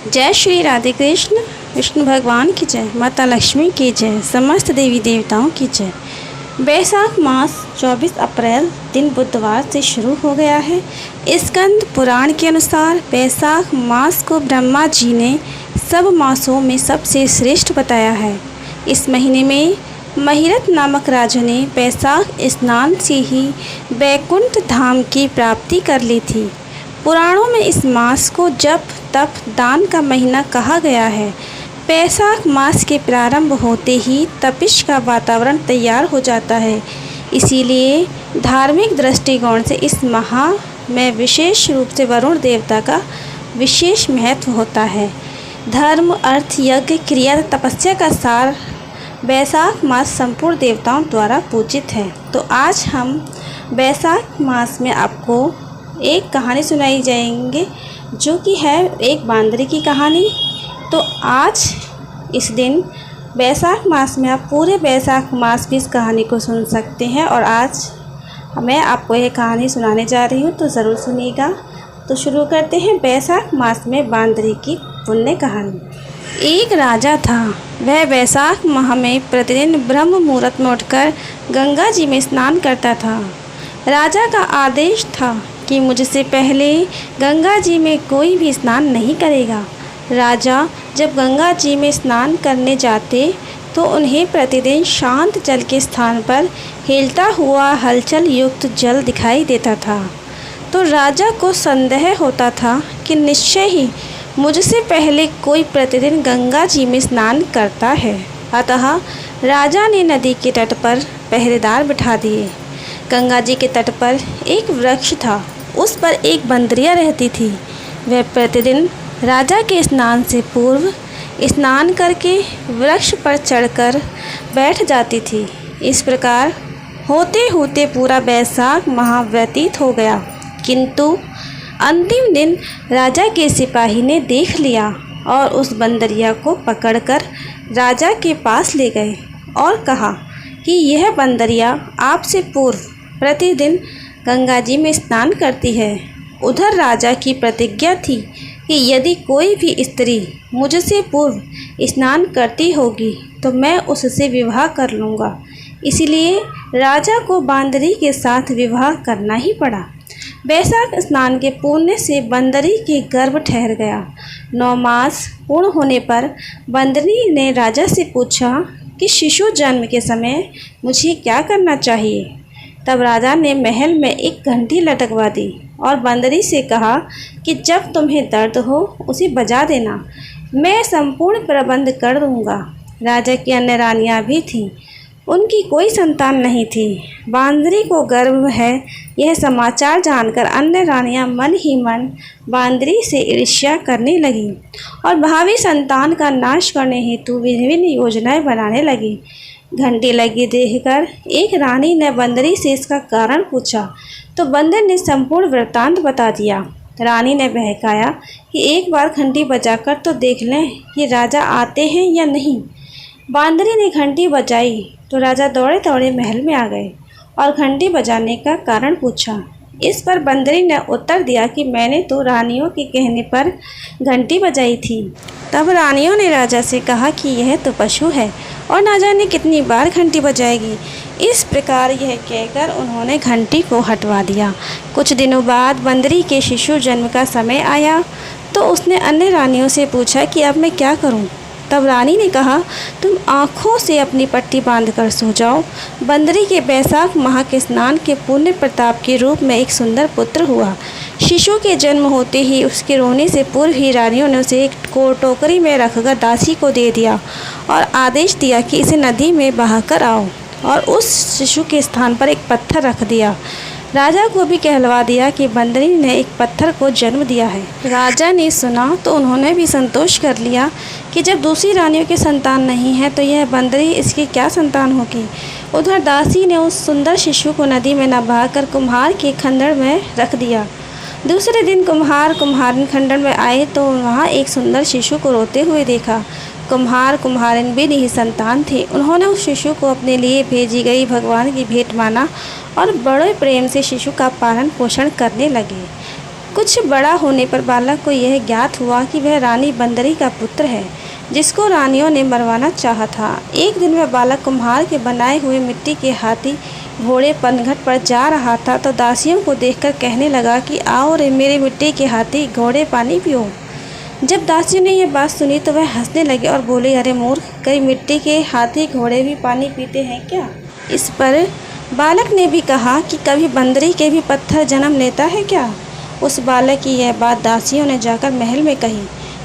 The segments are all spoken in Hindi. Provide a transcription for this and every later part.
जय श्री राधे कृष्ण। विष्णु भगवान की जय, माता लक्ष्मी की जय, समस्त देवी देवताओं की जय। बैसाख मास 24 अप्रैल दिन बुधवार से शुरू हो गया है। स्कंद पुराण के अनुसार बैसाख मास को ब्रह्मा जी ने सब मासों में सबसे श्रेष्ठ बताया है। इस महीने में महिरथ नामक राजा ने बैसाख स्नान से ही बैकुंठ धाम की प्राप्ति कर ली थी। पुराणों में इस मास को जप तप दान का महीना कहा गया है। बैसाख मास के प्रारंभ होते ही तपिश का वातावरण तैयार हो जाता है। इसीलिए धार्मिक दृष्टिकोण से इस माह में विशेष रूप से वरुण देवता का विशेष महत्व होता है। धर्म अर्थ यज्ञ क्रिया तपस्या का सार बैसाख मास संपूर्ण देवताओं द्वारा पूजित है। तो आज हम बैसाख मास में आपको एक कहानी सुनाई जाएंगे जो कि है एक बांदरी की कहानी। तो आज इस दिन बैसाख मास में आप पूरे बैसाख मास की इस कहानी को सुन सकते हैं। और आज मैं आपको यह कहानी सुनाने जा रही हूँ, तो ज़रूर सुनिएगा। तो शुरू करते हैं बैसाख मास में बांदरी की पुण्य कहानी। एक राजा था। वह बैसाख माह में प्रतिदिन ब्रह्म मुहूर्त में उठकर गंगा जी में स्नान करता था। राजा का आदेश था कि मुझसे पहले गंगा जी में कोई भी स्नान नहीं करेगा। राजा जब गंगा जी में स्नान करने जाते तो उन्हें प्रतिदिन शांत जल के स्थान पर हिलता हुआ हलचल युक्त जल दिखाई देता था। तो राजा को संदेह होता था कि निश्चय ही मुझसे पहले कोई प्रतिदिन गंगा जी में स्नान करता है। अतः राजा ने नदी के तट पर पहरेदार बिठा दिए। गंगा जी के तट पर एक वृक्ष था, उस पर एक बंदरिया रहती थी। वह प्रतिदिन राजा के स्नान से पूर्व स्नान करके वृक्ष पर चढ़कर बैठ जाती थी। इस प्रकार होते होते पूरा बैसाख माह व्यतीत हो गया, किंतु अंतिम दिन राजा के सिपाही ने देख लिया और उस बंदरिया को पकड़कर राजा के पास ले गए और कहा कि यह बंदरिया आपसे पूर्व प्रतिदिन गंगा जी में स्नान करती है। उधर राजा की प्रतिज्ञा थी कि यदि कोई भी स्त्री मुझसे पूर्व स्नान करती होगी तो मैं उससे विवाह कर लूँगा। इसलिए राजा को बांदरी के साथ विवाह करना ही पड़ा। बैसाख स्नान के पुण्य से बंदरी के गर्भ ठहर गया। 9 मास पूर्ण होने पर बंदरी ने राजा से पूछा कि शिशु जन्म के समय मुझे क्या करना चाहिए। तब राजा ने महल में एक घंटी लटकवा दी और बंदरी से कहा कि जब तुम्हें दर्द हो उसे बजा देना, मैं संपूर्ण प्रबंध कर दूंगा। राजा की अन्य रानियां भी थीं, उनकी कोई संतान नहीं थी। बांदरी को गर्भ है यह समाचार जानकर अन्य रानियां मन ही मन बांदरी से ईर्ष्या करने लगीं और भावी संतान का नाश करने हेतु विभिन्न योजनाएं बनाने लगी। घंटी लगी देखकर एक रानी ने बंदरी से इसका कारण पूछा तो बंदर ने संपूर्ण वृत्तांत बता दिया। रानी ने बहकाया कि एक बार घंटी बजाकर तो देख लें कि राजा आते हैं या नहीं। बांदरी ने घंटी बजाई तो राजा दौड़े दौड़े महल में आ गए और घंटी बजाने का कारण पूछा। इस पर बंदरी ने उत्तर दिया कि मैंने तो रानियों के कहने पर घंटी बजाई थी। तब रानियों ने राजा से कहा कि यह तो पशु है और ना जाने कितनी बार घंटी बजाएगी। इस प्रकार यह कहकर उन्होंने घंटी को हटवा दिया। कुछ दिनों बाद बंदरी के शिशु जन्म का समय आया तो उसने अन्य रानियों से पूछा कि अब मैं क्या करूं। तब रानी ने कहा तुम आँखों से अपनी पट्टी बांधकर सो जाओ। बंदरी के बैसाख माह के स्नान के पुण्य प्रताप के रूप में एक सुंदर पुत्र हुआ। शिशु के जन्म होते ही उसके रोने से पूर्व ही रानियों ने उसे एक टोकरी में रखकर दासी को दे दिया और आदेश दिया कि इसे नदी में बहाकर आओ और उस शिशु के स्थान पर एक पत्थर रख दिया। राजा को भी कहलवा दिया कि बंदरी ने एक पत्थर को जन्म दिया है। राजा ने सुना तो उन्होंने भी संतोष कर लिया कि जब दूसरी रानियों की संतान नहीं है तो यह बंदरी इसकी क्या संतान होगी। उधर दासी ने उस सुंदर शिशु को नदी में न बहाकर कुम्हार के खंडर में रख दिया। दूसरे दिन कुम्हारिन खंडर में आए तो वहाँ एक सुंदर शिशु को रोते हुए देखा। कुम्हारिन भी नहीं संतान थे। उन्होंने उस शिशु को अपने लिए भेजी गई भगवान की भेंट माना और बड़े प्रेम से शिशु का पालन पोषण करने लगे। कुछ बड़ा होने पर बालक को यह ज्ञात हुआ कि वह रानी बंदरी का पुत्र है, जिसको रानियों ने मरवाना चाहा था। एक दिन वह बालक कुम्हार के बनाए हुए मिट्टी के हाथी घोड़े पनघट पर जा रहा था तो दासियों को देखकर कहने लगा कि आओ रे मेरे मिट्टी के हाथी घोड़े पानी पियो। जब दासियों ने यह बात सुनी तो वह हंसने लगे और बोले, अरे मूर्ख, कई मिट्टी के हाथी घोड़े भी पानी पीते हैं क्या? इस पर बालक ने भी कहा कि कभी बंदरी के भी पत्थर जन्म लेता है क्या? उस बालक की यह बात दासियों ने जाकर महल में कही।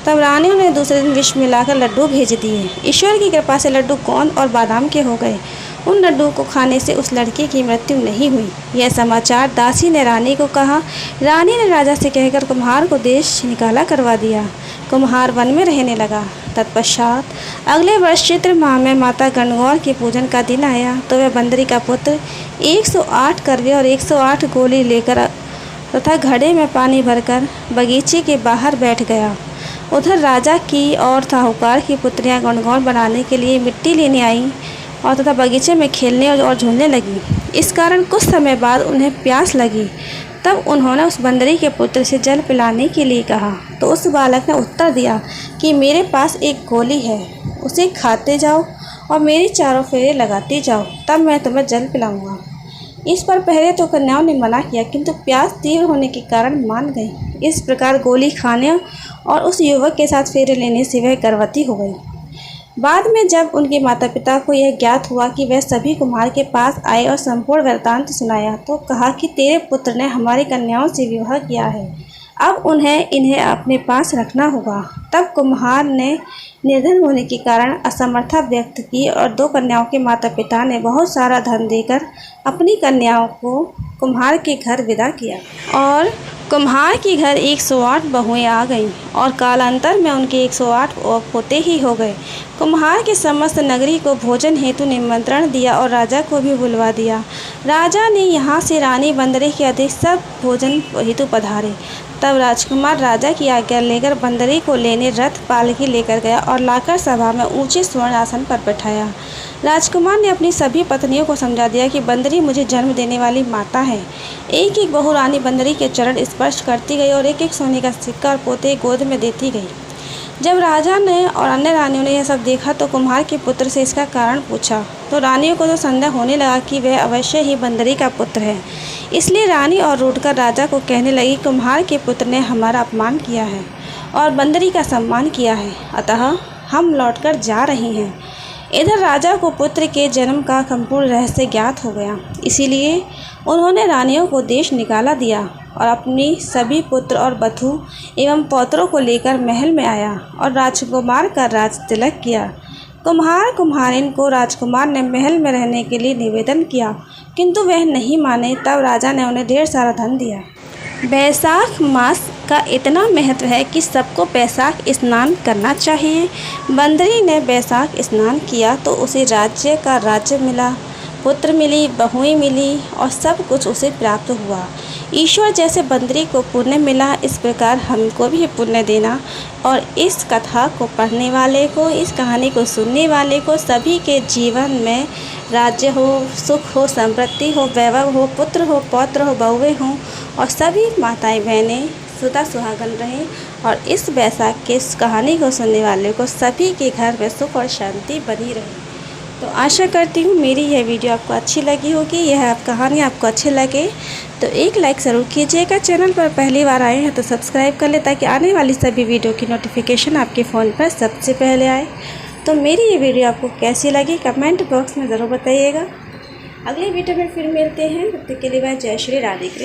तब रानियों ने दूसरे दिन विष मिलाकर लड्डू भेज दिए। ईश्वर की कृपा से लड्डू गोंद और बादाम के हो गए। उन लड्डू को खाने से उस लड़के की मृत्यु नहीं हुई। यह समाचार दासी ने रानी को कहा। रानी ने राजा से कहकर कुम्हार को देश निकाला करवा दिया। कुम्हार वन में रहने लगा। तत्पश्चात अगले वर्ष चैत्र माह में माता गणगौर के पूजन का दिन आया तो वह बंदरी का पुत्र 108 करवे और 108 गोली लेकर तथा घड़े में पानी भरकर बगीचे के बाहर बैठ गया। उधर राजा की और साहूकार की पुत्रियां गणगौर बनाने के लिए मिट्टी लेने आईं और तथा बगीचे में खेलने और झूलने लगी। इस कारण कुछ समय बाद उन्हें प्यास लगी। तब उन्होंने उस बंदरी के पुत्र से जल पिलाने के लिए कहा तो उस बालक ने उत्तर दिया कि मेरे पास एक गोली है, उसे खाते जाओ और मेरे चारों फेरे लगाते जाओ, तब मैं तुम्हें जल पिलाऊंगा। इस पर पहले तो कन्याओं ने मना किया, किंतु प्यास तीव्र होने के कारण मान गई। इस प्रकार गोली खाने और उस युवक के साथ फेरे लेने से वह गर्भवती हो गई। बाद में जब उनके माता पिता को यह ज्ञात हुआ कि वह सभी कुम्हार के पास आए और संपूर्ण वृत्तांत सुनाया तो कहा कि तेरे पुत्र ने हमारी कन्याओं से विवाह किया है, अब इन्हें अपने पास रखना होगा। तब कुम्हार ने निर्धन होने के कारण असमर्थता व्यक्त की और 2 कन्याओं के माता पिता ने बहुत सारा धन देकर अपनी कन्याओं को कुम्हार के घर विदा किया और कुम्हार के घर 108 बहुएं आ गईं और कालांतर में उनके 108 पोते ही हो गए। कुम्हार के समस्त नगरी को भोजन हेतु निमंत्रण दिया और राजा को भी बुलवा दिया। राजा ने यहाँ से रानी बंदरी के अधिक सब भोजन हेतु पधारे। तब राजकुमार राजा की आज्ञा लेकर बंदरी को लेने रथ पालकी लेकर गया और लाकर सभा में ऊंचे स्वर्ण आसन पर बैठाया। राजकुमार ने अपनी सभी पत्नियों को समझा दिया कि बंदरी मुझे जन्म देने वाली माता है। एक एक बहू रानी बंदरी के चरण स्पर्श करती गई और एक एक सोने का सिक्का और पोते गोद में देती गई। जब राजा ने और अन्य रानियों ने यह सब देखा तो कुम्हार के पुत्र से इसका कारण पूछा तो रानियों को तो संदेह होने लगा कि वह अवश्य ही बंदरी का पुत्र है। इसलिए रानी और रूठकर राजा को कहने लगी, कुम्हार के पुत्र ने हमारा अपमान किया है और बंदरी का सम्मान किया है, अतः हम लौटकर जा रहे हैं। इधर राजा को पुत्र के जन्म का संपूर्ण रहस्य ज्ञात हो गया, इसीलिए उन्होंने रानियों को देश निकाला दिया और अपनी सभी पुत्र और बधू एवं पौत्रों को लेकर महल में आया और राजकुमार का राज तिलक किया। कुम्हार कुम्हारिन को राजकुमार ने महल में रहने के लिए निवेदन किया, किंतु वह नहीं माने। तब राजा ने उन्हें ढेर सारा धन दिया। बैसाख मास का इतना महत्व है कि सबको बैसाख स्नान करना चाहिए। बंदरी ने बैसाख स्नान किया तो उसे राज्य का राज्य मिला, पुत्र मिली, बहुएं मिली और सब कुछ उसे प्राप्त हुआ। ईश्वर जैसे बंदरी को पुण्य मिला, इस प्रकार हमको भी पुण्य देना और इस कथा को पढ़ने वाले को, इस कहानी को सुनने वाले को सभी के जीवन में राज्य हो, सुख हो, समृद्धि हो, वैभव हो, पुत्र हो, पौत्र हो, बहुएं हों और सभी माताएं बहनें सदा सुहागन रहें और इस बैसाख के इस कहानी को सुनने वाले को सभी के घर में सुख और शांति बनी रहे। तो आशा करती हूँ मेरी यह वीडियो आपको अच्छी लगी होगी। यह कहानी आपको अच्छी लगे तो एक लाइक ज़रूर कीजिएगा। चैनल पर पहली बार आए हैं तो सब्सक्राइब कर ले ताकि आने वाली सभी वीडियो की नोटिफिकेशन आपके फ़ोन पर सबसे पहले आए। तो मेरी ये वीडियो आपको कैसी लगी कमेंट बॉक्स में ज़रूर बताइएगा। अगली वीडियो में फिर मिलते हैं, तब तक के लिए जय श्री राधे कृष्ण।